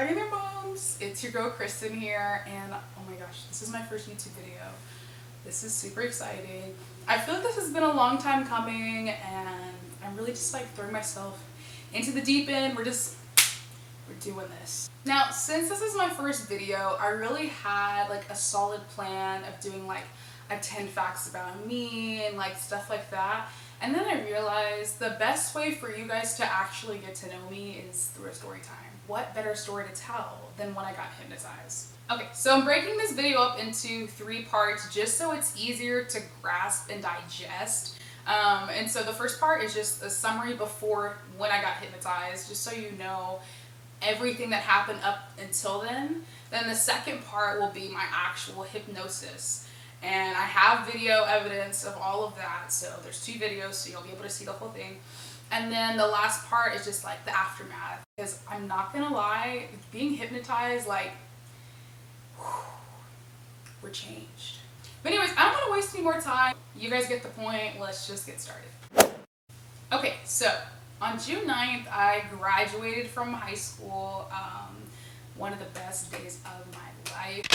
Dragging Their Bones. It's your girl Kristen here, and oh my gosh, this is my first YouTube video. This is super exciting. I feel like this has been a long time coming, and I'm really just like throwing myself into the deep end. We're doing this. Now, since this is my first video, I really had like a solid plan of doing like a 10 facts about me and like stuff like that. And then I realized the best way for you guys to actually get to know me is through a story time. What better story to tell than when I got hypnotized? Okay, so I'm breaking this video up into 3 parts just so it's easier to grasp and digest. And so the first part is just a summary before when I got hypnotized, just so you know everything that happened up until then. Then the second part will be my actual hypnosis. And I have video evidence of all of that, so there's 2 videos, so you'll be able to see the whole thing. And then the last part is just like the aftermath, because I'm not gonna lie, being hypnotized, like, we're changed. But anyways, I don't want to waste any more time. You guys get the point. Let's just get started. Okay, so on June 9th, I graduated from high school. One of the best days of my life.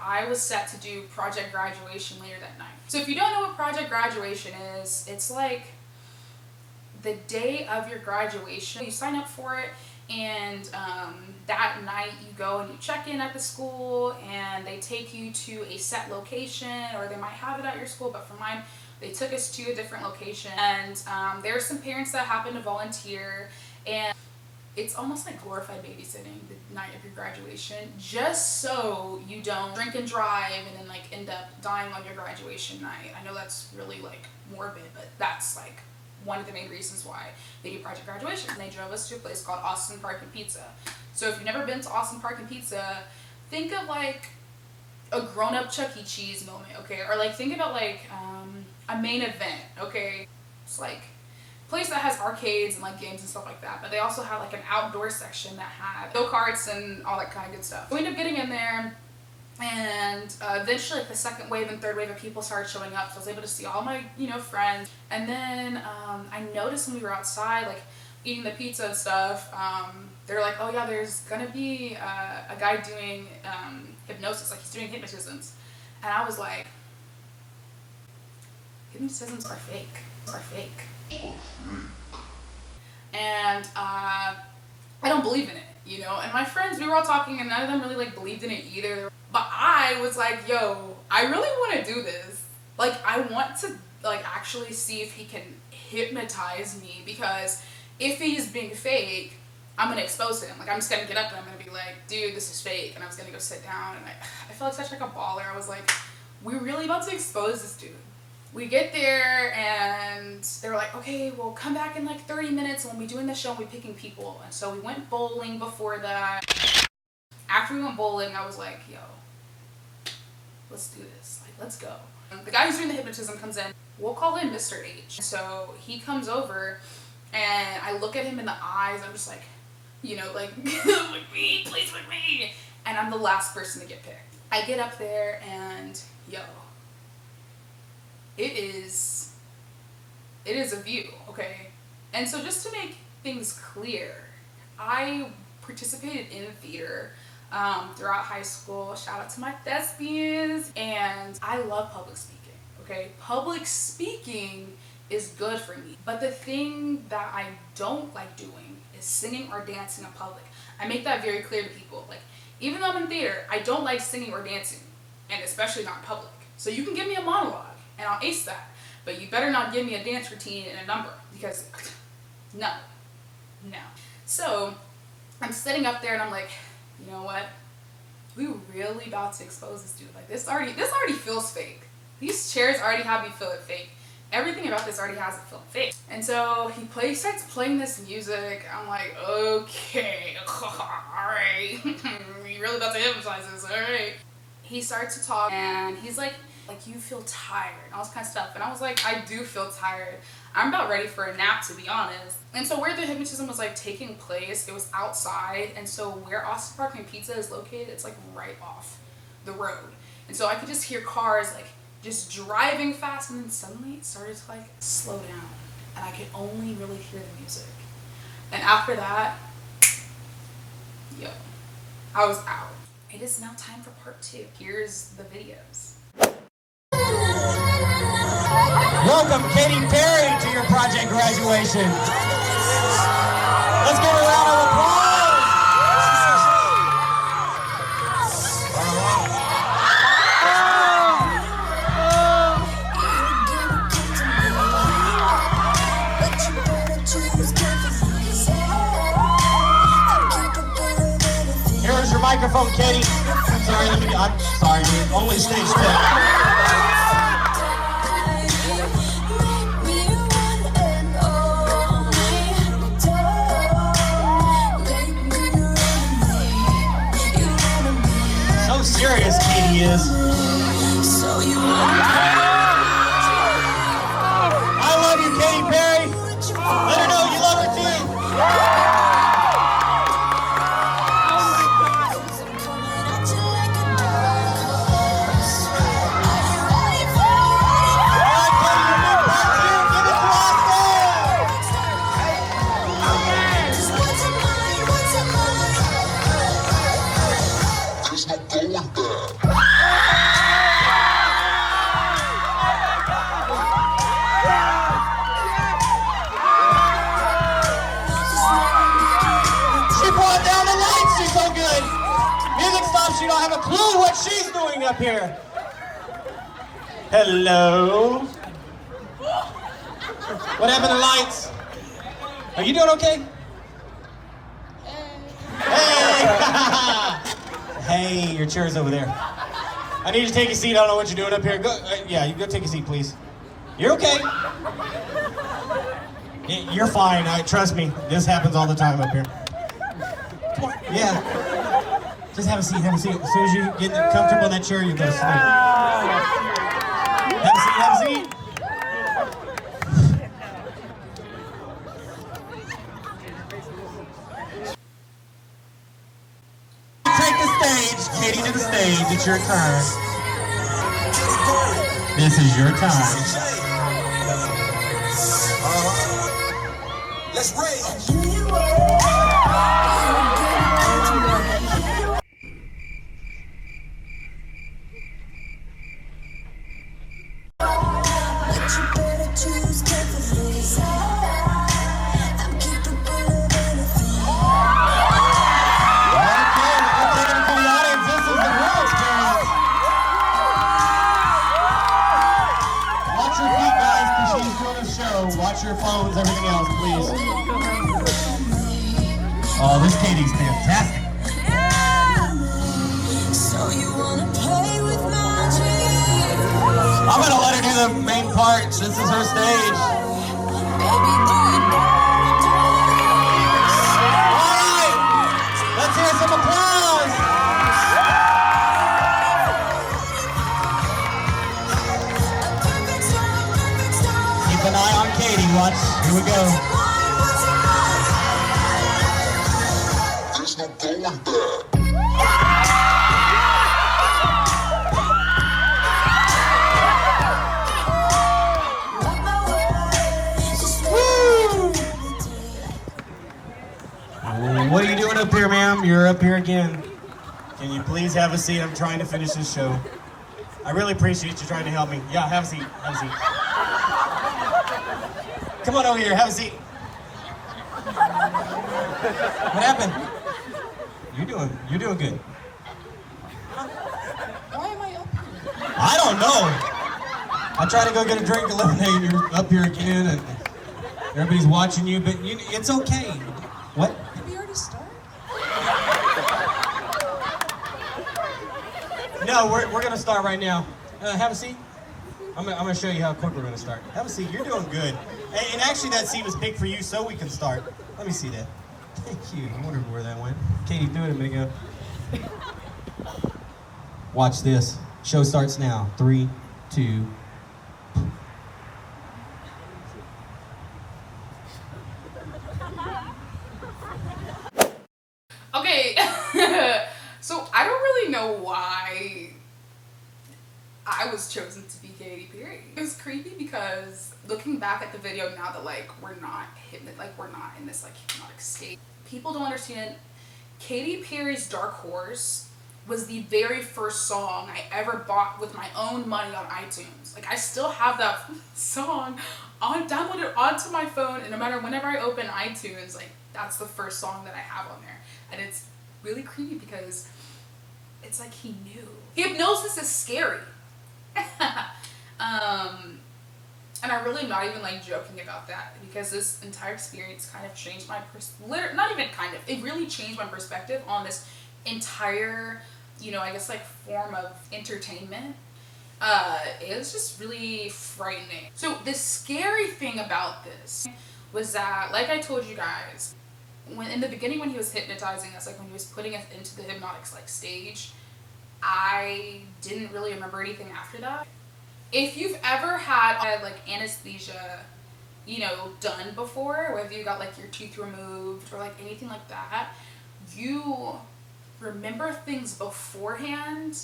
I was set to do project graduation later that night. So if you don't know what project graduation is, it's like the day of your graduation. You sign up for it, and that night you go and you check in at the school, and they take you to a set location, or they might have it at your school, but for mine, they took us to a different location. And there are some parents that happen to volunteer, and it's almost like glorified babysitting the night of your graduation, just so you don't drink and drive and then like end up dying on your graduation night. I know that's really like morbid, but that's like one of the main reasons why they do project graduation. And they drove us to a place called Austin Park and Pizza. So if you've never been to Austin Park and Pizza, think of like a grown-up Chuck E. Cheese moment, okay? Or like think about like a main event, okay? It's like place that has arcades and like games and stuff like that, but they also have like an outdoor section that had go-karts and all that kind of good stuff. We ended up getting in there, and eventually like the second wave and third wave of people started showing up, so I was able to see all my friends. And then I noticed when we were outside like eating the pizza and stuff, they were like, oh yeah, there's gonna be a guy doing hypnosis, like he's doing hypnotisms. And I was like, hypnotisms are fake. Are fake. And I don't believe in it, and my friends, we were all talking, and none of them really like believed in it either. But I was like, yo, I really want to do this. Like, I want to like actually see if he can hypnotize me, because if he's being fake, I'm gonna expose him. Like, I'm just gonna get up and I'm gonna be like, dude, this is fake, and I was gonna go sit down, and I felt like such like a baller. I was like, we're really about to expose this dude. We get there, and they were like, okay, well, come back in like 30 minutes, and we'll be doing the show and we'll be picking people. And so we went bowling before that. After we went bowling, I was like, yo, let's do this. Like, let's go. The guy who's doing the hypnotism comes in. We'll call him Mr. H. So he comes over, and I look at him in the eyes. I'm just like, like, with me, please with me. And I'm the last person to get picked. I get up there, and yo, it is a view, okay? And so just to make things clear, I participated in theater throughout high school. Shout out to my thespians. And I love public speaking, okay? Public speaking is good for me. But the thing that I don't like doing is singing or dancing in public. I make that very clear to people. Like, even though I'm in theater, I don't like singing or dancing, and especially not in public. So you can give me a monologue, and I'll ace that. But you better not give me a dance routine and a number, because no. So I'm sitting up there, and I'm like, you know what? We really about to expose this dude. Like, this already feels fake. These chairs already have me feeling fake. Everything about this already has it feeling fake. And so he starts playing this music. I'm like, okay, alright. You really about to hypnotize this, alright. He starts to talk, and he's like, you feel tired, and all this kind of stuff. And I was like, I do feel tired. I'm about ready for a nap, to be honest. And so where the hypnotism was like taking place, it was outside. And so where Austin Park and Pizza is located, it's like right off the road. And so I could just hear cars like just driving fast, and then suddenly it started to like slow down, and I could only really hear the music. And after that, yo, I was out. It is now time for part 2. Here's the videos. Welcome, Katy Perry, to your project graduation. Let's give her a round of applause. Here's your microphone, Katy. I'm sorry, dude. Only stage 10. Serious Katy is. I love you, Katy Perry. Let her know you love her too. You don't have a clue what she's doing up here. Hello. What happened to lights? Are you doing okay? Hey. Hey, your chair's over there. I need you to take a seat. I don't know what you're doing up here. Go. Yeah, you go take a seat, please. You're okay. You're fine. Trust me. This happens all the time up here. Yeah. Just have a seat, have a seat. As soon as you get comfortable in that chair, you go to sleep. Have a seat, have a seat. Take the stage, Katy to the stage. It's your turn. This is your time. Let's raise. Watch your phones, everything else, please. Oh, this Katy's fantastic. So you wanna play with magic? I'm gonna let her do the main part. This is her stage. Baby, all right, let's hear some applause. Keep an eye on Katy, watch. Here we go. There's no going back. What are you doing up here, ma'am? You're up here again. Can you please have a seat? I'm trying to finish this show. I really appreciate you trying to help me. Yeah, have a seat. Have a seat. Come on over here. Have a seat. What happened? You're doing good. Why am I up here? I don't know. I tried to go get a drink of lemonade. You're up here again, and everybody's watching you. But it's okay. What? Did we already start? No, we're gonna start right now. Have a seat. I'm gonna show you how quick we're gonna start. Have a seat. You're doing good. And actually, that seat was picked for you, so we can start. Let me see that. Thank you. I wondered where that went. Katy threw it a minute ago. Watch this. Show starts now. 3, 2. Okay, so I don't really know why I was chosen to be Katy Perry. It was creepy because looking back at the video now that like we're not in this like hypnotic state, people don't understand. Katy Perry's Dark Horse was the very first song I ever bought with my own money on iTunes. Like I still have that song downloaded onto my phone, and no matter whenever I open iTunes, like that's the first song that I have on there. And it's really creepy because it's like he knew. Hypnosis is scary. And I'm really not even like joking about that, because this entire experience kind of changed my it really changed my perspective on this entire, you know, I guess like form of entertainment. It was just really frightening. So the scary thing about this was that, like I told you guys, when in the beginning when he was hypnotizing us, like when he was putting us into the hypnotic like stage, I didn't really remember anything after that. If you've ever had like anesthesia, you know, done before, whether you got like your tooth removed or like anything like that, you remember things beforehand,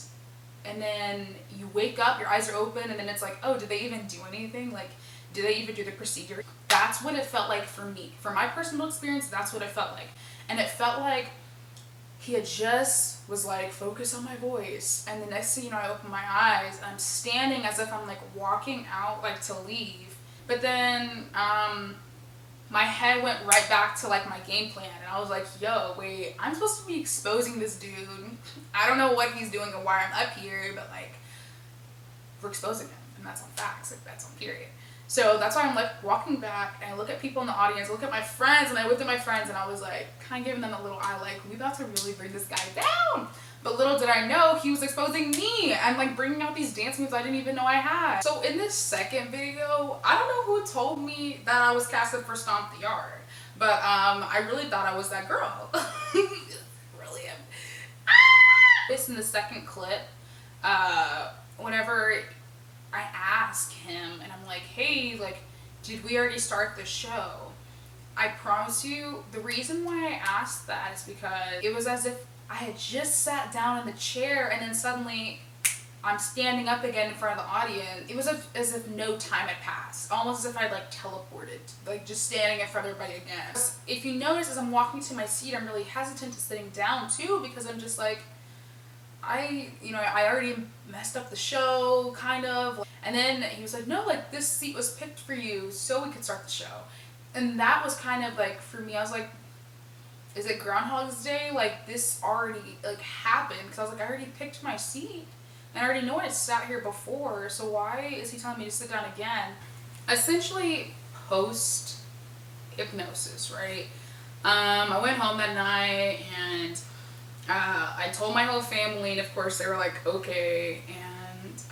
and then you wake up, your eyes are open, and then it's like, oh, did they even do anything? Like, did they even do the procedure? That's what it felt like for me. For my personal experience, that's what it felt like. And it felt like he had just was like, focus on my voice. And the next thing you know, I open my eyes, I'm standing as if I'm like walking out like to leave. But then my head went right back to like my game plan, and I was like, yo, wait, I'm supposed to be exposing this dude. I don't know what he's doing and why I'm up here, but like we're exposing him, and that's on facts, like that's on period. So that's why I'm like walking back, and I look at people in the audience, look at my friends, and I looked at my friends, and I was like kind of giving them a little eye, like we about to really bring this guy down. But little did I know he was exposing me and like bringing out these dance moves I didn't even know I had. So in this second video, I don't know who told me that I was casted for Stomp the Yard, but I really thought I was that girl. Really am. This in the second clip, whenever I ask him and I'm like, hey, like, did we already start the show? I promise you, the reason why I asked that is because it was as if I had just sat down in the chair and then suddenly I'm standing up again in front of the audience. It was as if no time had passed. Almost as if I'd like teleported, like just standing in front of everybody again. If you notice, as I'm walking to my seat, I'm really hesitant to sitting down too, because I'm just like, I already messed up the show, kind of. And then he was like, no, like this seat was picked for you so we could start the show. And that was kind of like, for me, I was like, is it Groundhog's Day? Like this already like happened, because I was like, I already picked my seat and I already know I sat here before, so why is he telling me to sit down again? Essentially post hypnosis, right? I went home that night and I told my whole family, and of course they were like, okay. And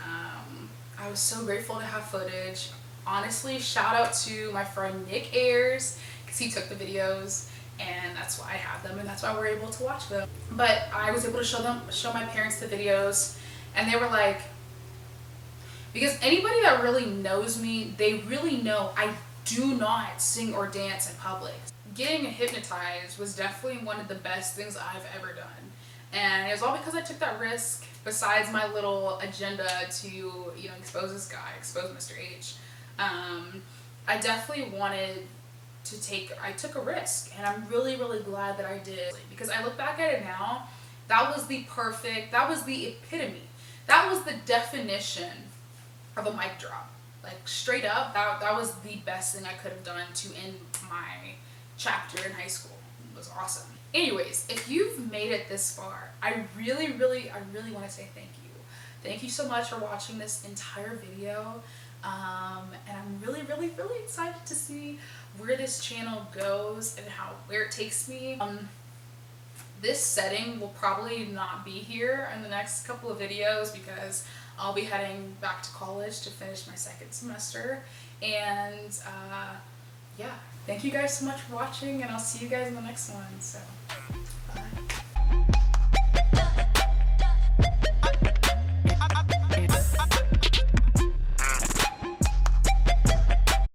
I was so grateful to have footage. Honestly, shout out to my friend Nick Ayers, because he took the videos, and that's why I have them, and that's why we're able to watch them. But I was able to show my parents the videos, and they were like, because anybody that really knows me, they really know I do not sing or dance in public. Getting hypnotized was definitely one of the best things I've ever done. And it was all because I took that risk, besides my little agenda to, you know, expose this guy, expose Mr. H. I definitely wanted to I took a risk, and I'm really, really glad that I did. Because I look back at it now, that was the epitome. That was the definition of a mic drop. Like straight up, that was the best thing I could have done to end my chapter in high school. It was awesome. Anyways, if you've made it this far, I really want to say thank you. Thank you so much for watching this entire video. And I'm really excited to see where this channel goes and where it takes me. This setting will probably not be here in the next couple of videos, because I'll be heading back to college to finish my second semester. And yeah, thank you guys so much for watching, and I'll see you guys in the next one. So.